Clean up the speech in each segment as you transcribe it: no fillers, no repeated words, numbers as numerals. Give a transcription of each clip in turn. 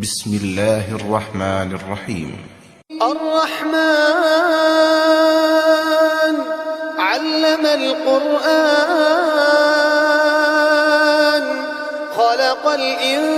بسم الله الرحمن الرحيم. الرحمن علم القرآن خلق الإنسان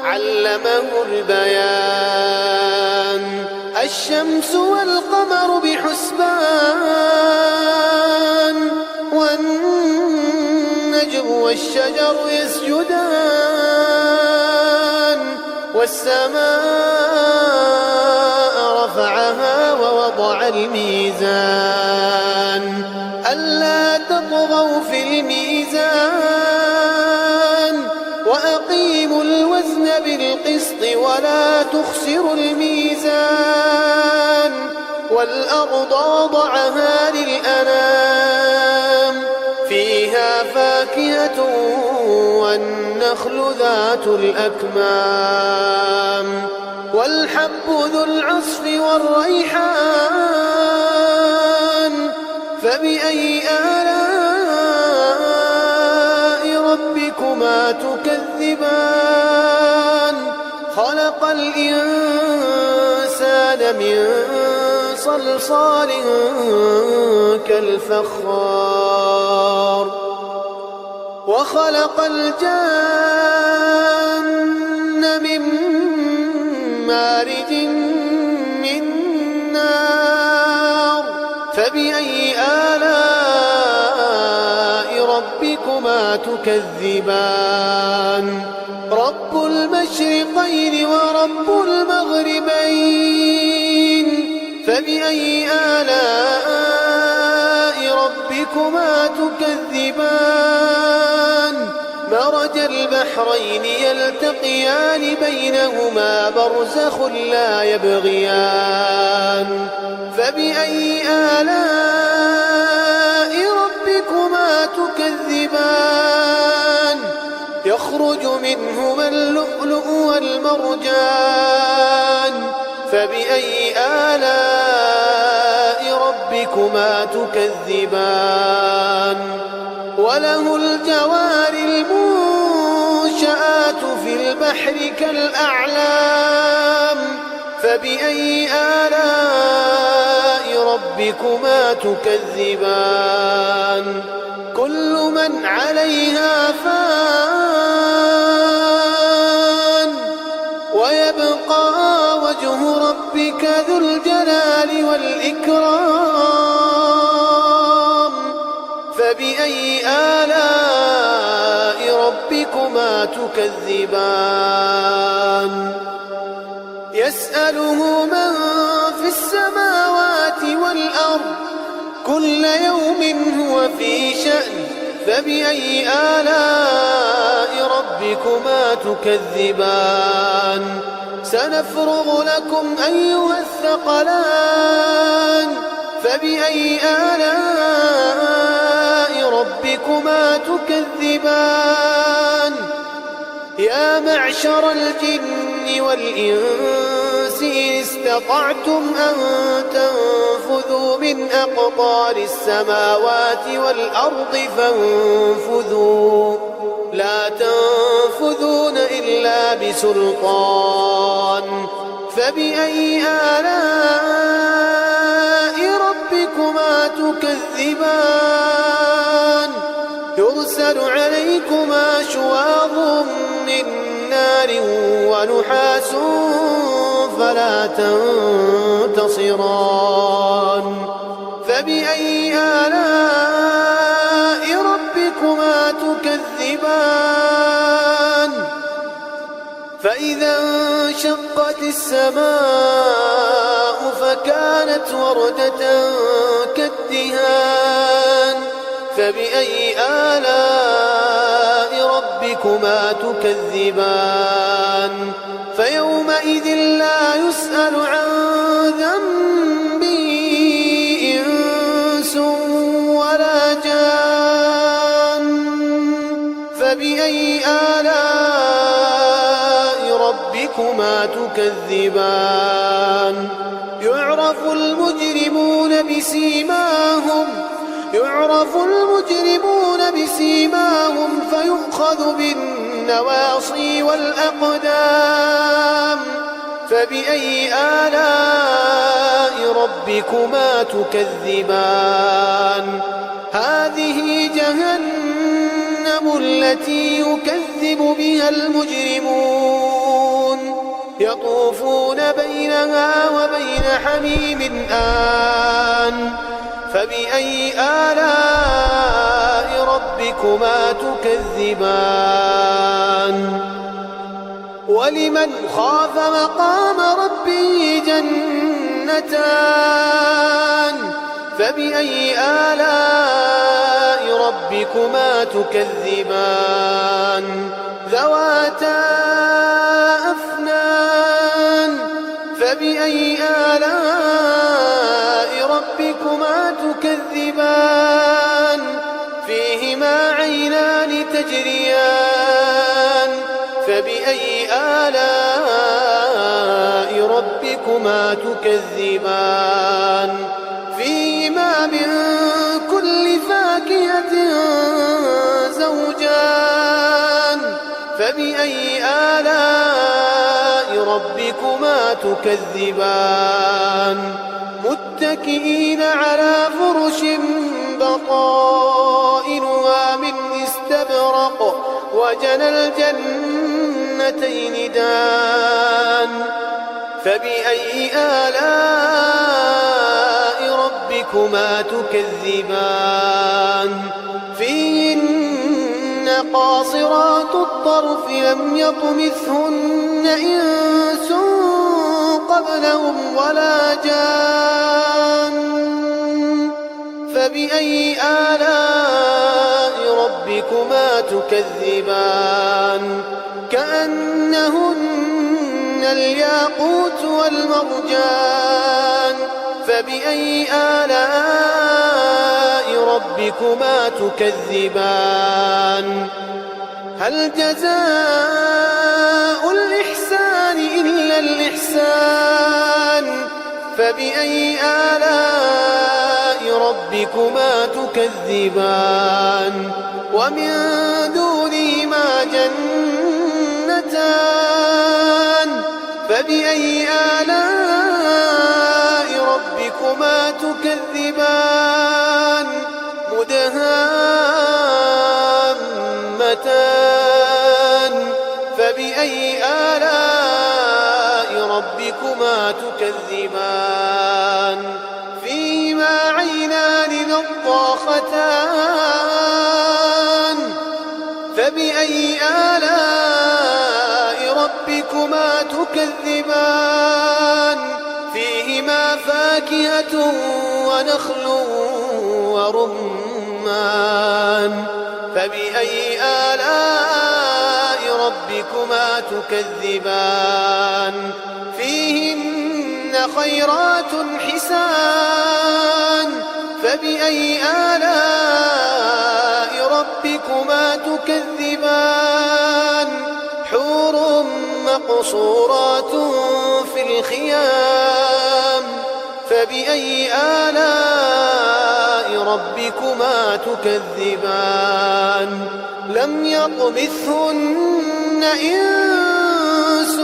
علمه البيان الشمس والقمر بحسبان والنجم والشجر يسجدان والسماء رفعها ووضع الميزان ألا تطغوا في الميزان وأقيموا الوزن بالقسط ولا تخسروا الميزان والأرض وضعها للأنام فيها فاكهة والنخل ذات الأكمام والحب ذو العصف والريحان فبأي آلاء ربكما تكذبان خلق الإنسان من صلصال كالفخار وخلق الجن من مارج من نار فبأي آلاء ربكما تكذبان رب المشرقين ورب المغربين فبأي آلاء ربكما تكذبان مرج البحرين يلتقيان بينهما برزخ لا يبغيان فبأي آلاء ربكما تكذبان يخرج منهما اللؤلؤ والمرجان فبأي آلاء ربكما تكذبان وله الجوار المنشآت في البحر كالأعلام فبأي آلاء ربكما تكذبان كل من عليها فان ويبقى وجه ربك ذو الجلال والإكرام فبأي آلاء ربكما تكذبان يسأله من في السماوات والأرض كل يوم هو في شأن فبأي آلاء ربكما تكذبان سنفرغ لكم أيها الثقلان فبأي آلاء ربكما تكذبان يا معشر الجن والإنس إن استطعتم أن تنفذوا من أقطار السماوات والأرض فانفذوا لا تنفذون إلا بسلطان فبأي آلاء ربكما تكذبان يرسل عليكما شواظ من نار ونحاس فلا تنتصران فبأي آلاء ربكما تكذبان فإذا انشقت السماء فكانت وردة كالدهان فبأي آلاء ربكما تكذبان فيومئذ لا يسأل عن ذنبه إنس ولا جان فبأي آلاء ربكما تكذبان يعرف المجرمون بسيماهم فيؤخذ بالنسبة النواصي والأقدام فبأي آلاء ربكما تكذبان هذه جهنم التي يكذب بها المجرمون يطوفون بينها وبين حميم آن فبأي آلاء ربكما تكذبان ولمن خاف مقام ربه جنتان فبأي آلاء ربكما تكذبان ذواتا أفنان فبأي آلاء ربكما تكذبان فيهما عينان تجريان فبأي آلاء ربكما تكذبان فيهما من كل فاكهة زوجان فبأي آلاء ربكما تكذبان متكئين على فرش بطائنها من استبرق وجنى الجنتين دان فبأي آلاء ربكما تكذبان فيهن قاصرات الطرف لم يطمثهن إنس قبلهم ولا جان فبأي آلاء ربكما تكذبان كأنهن الياقوت والمرجان فبأي آلاء ربكما تكذبان هل جزاء الإحسان إلا الإحسان فبأي آلاء ربكما تكذبان ومن دونهما جنتان فبأي آلاء ربكما تكذبان مدهامتان فبأي آلاء ربكما تكذبان فيهما عينان نضاختان فبأي آلاء ربكما تكذبان فيهما فاكهة ونخل ورمان فبأي آلاء ربكما تكذبان فيهن خيرات حسان فبأي آلاء ربكما تكذبان حور مقصورات في الخيام فبأي آلاء ربكما تكذبان لم يطمثهن إنس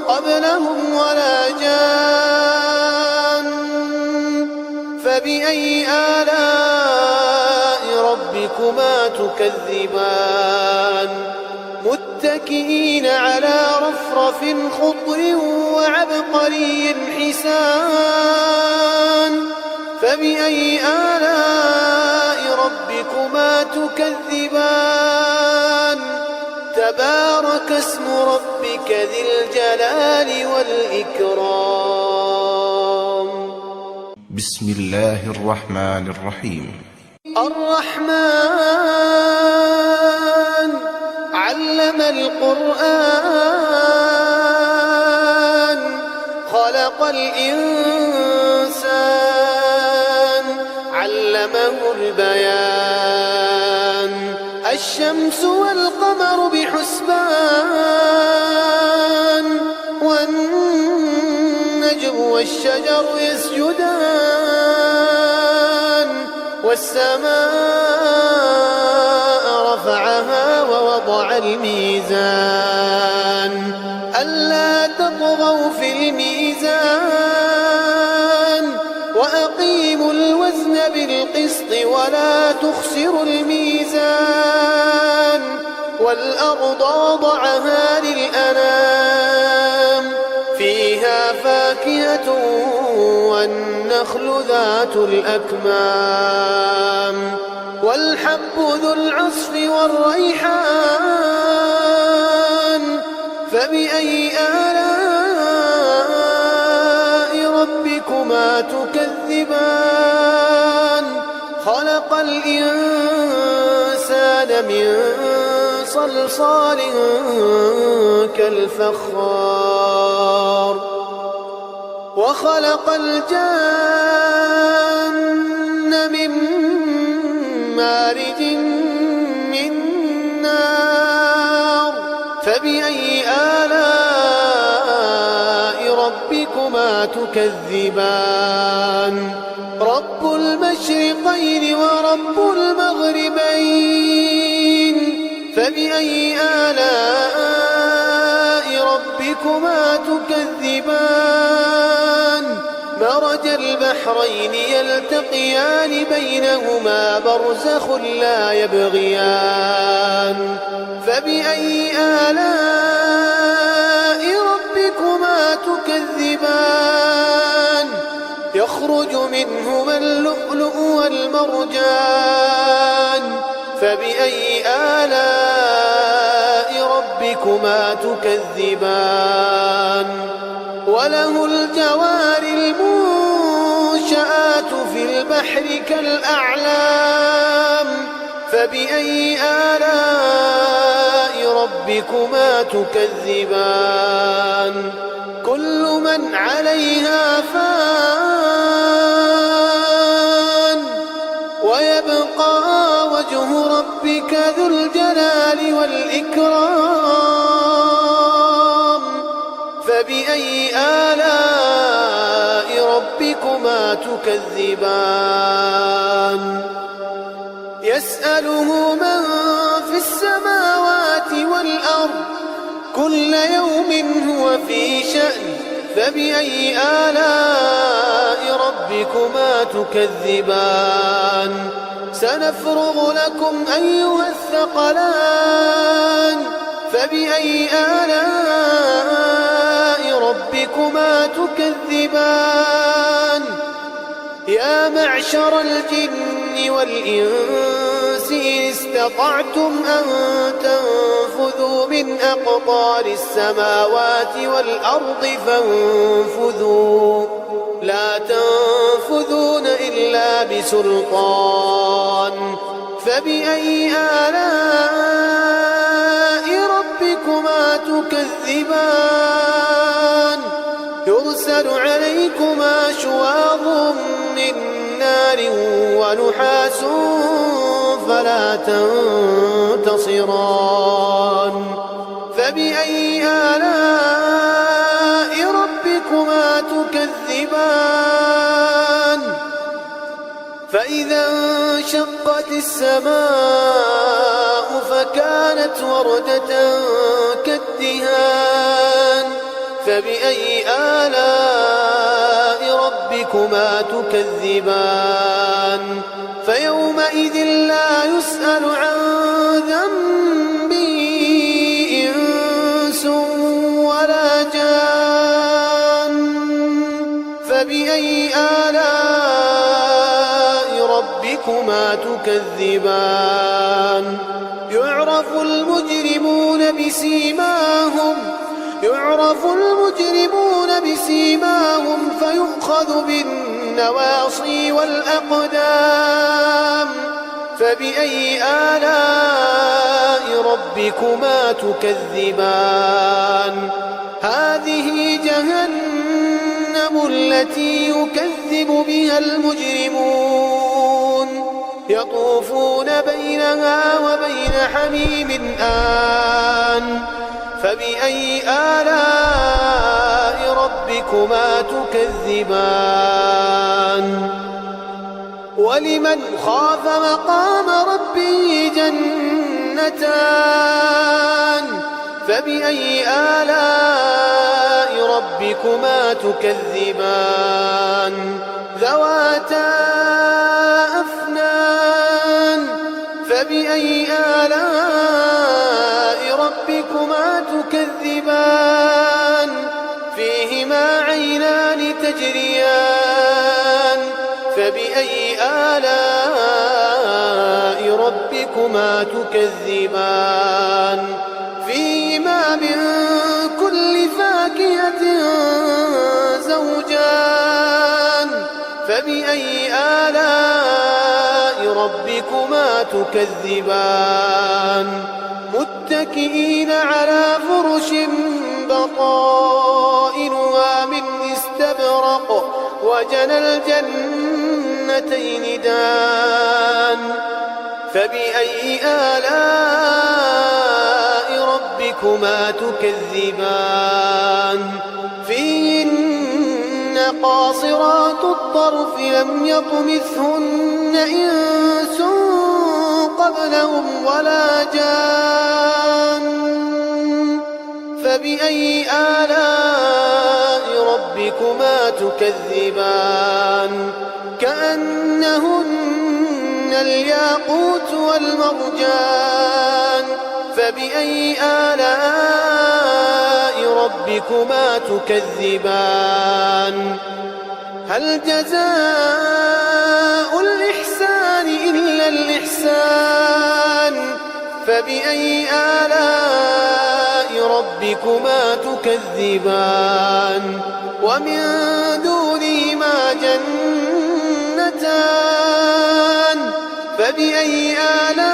قبلهم ولا جان فبأي آلاء ربكما تكذبان متكئين على رفرف خضر وعبقري حسان فبأي آلاء ربكما تكذبان تبارك اسم ربك ذي الجلال والإكرام بسم الله الرحمن الرحيم الرحمن علم القرآن خلق الإنسان علمه البيان الشمس والقمر بحسبان والنجم والشجر يسجدان والسماء رفعها ووضع الميزان ألا تطغوا في الميزان وأقيموا الوزن بالقسط ولا تخسروا الميزان والأرض وضعها للأنام فيها فاكهة والنخل ذات الأكمام والحب ذو العصف والريحان فبأي آلاء ربكما تكذبان خلق الإنسان من صلصال كالفخار وخلق الجن من مارج من نار فبأي آلاء ربكما تكذبان رب المشرقين ورب المغربين فبأي آلاء ربكما تكذبان مرج البحرين يلتقيان بينهما برزخ لا يبغيان فبأي آلاء ربكما تكذبان يخرج منهما اللؤلؤ والمرجان فبأي آلاء ربكما تكذبان وله الجوار المنشآت في البحر كالأعلام فبأي آلاء ربكما تكذبان كل من عليها فان ويبقى وجه ربك ذو الجلال والإكرام فبأي آلاء ربكما تكذبان يسأله من في السماوات والأرض كل يوم هو في شأن فبأي آلاء ربكما تكذبان سنفرغ لكم أيها الثقلان فبأي آلاء ربكما تكذبان يا معشر الجن والإنس إن استطعتم أن تنفذوا من أقطار السماوات والأرض فانفذوا لا تنفذون إلا بسلطان فبأي آلاء ربكما تكذبان يرسل عليكما شواظ من نار ونحاس فلا تنتصران فبأي آلاء ربكما تكذبان فإذا انشقت السماء فكانت وردة كالدهان فبأي آلاء ربكما تكذبان فيومئذ لا يسأل عن ذنبه إنس ولا جان فبأي آلاء ربكما تكذبان يعرف المجرمون بسيماهم فيؤخذ بالنواصي والأقدام فبأي آلاء ربكما تكذبان هذه جهنم التي يكذب بها المجرمون يطوفون بينها وبين حميم آن فبأي آلاء ربكما تكذبان ولمن خاف مقام ربه جنتان جنتان فبأي آلاء ربكما تكذبان ذواتا أفنان فبأي آلاء ربكما تكذبان فيهما عينان تجريان فبأي آلاء ربكما تكذبان فيهما من كل فاكهة زوجان فبأي آلاء ربكما تكذبان متكئين على فرش بطائنها من استبرق وجنى الجنتين دان فبأي آلاء ربكما تكذبان فيهن قاصرات الطرف لم يطمثهن إنس قبلهم ولا جان فبأي آلاء ربكما تكذبان كأنهن الياقوت والمرجان فبأي آلاء ربكما تكذبان هل جزاء الإحسان إلا الإحسان فبأي آلاء ربكما تكذبان ومن دونهما جنتان فبأي آلاء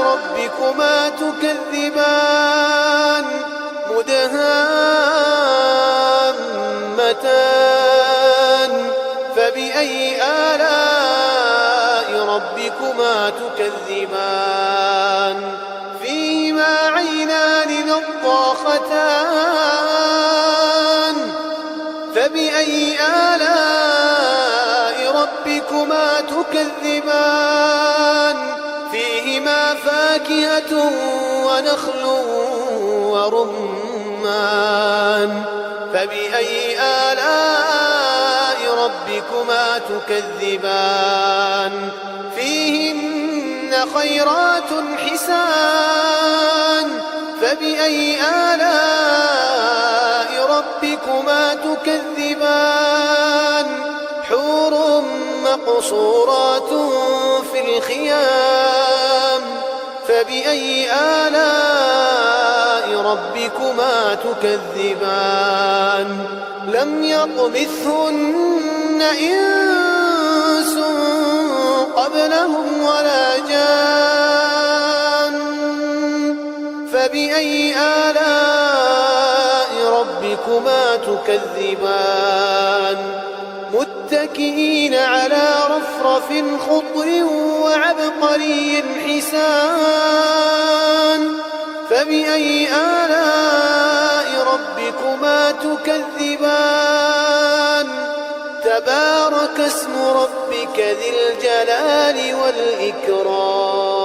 ربكما تكذبان مدهامتان فبأي آلاء ربكما تكذبان فيهما عينان نضاختان فبأي آلاء ربكما تكذبان فيهما فاكهة ونخل ورمان فبأي آلاء ربكما تكذبان فيهن خيرات حسان فبأي آلاء ربكما تكذبان حور مقصورات في الخيام فبأي آلاء ربكما تكذبان لم يطمثهن إنس قبلهم ولا جان فبأي آلاء ربكما تكذبان متكئين على رفرف خضر وعبقري حسان فبأي آلاء ربكما تكذبان تبارك اسم ربك ذي الجلال والإكرام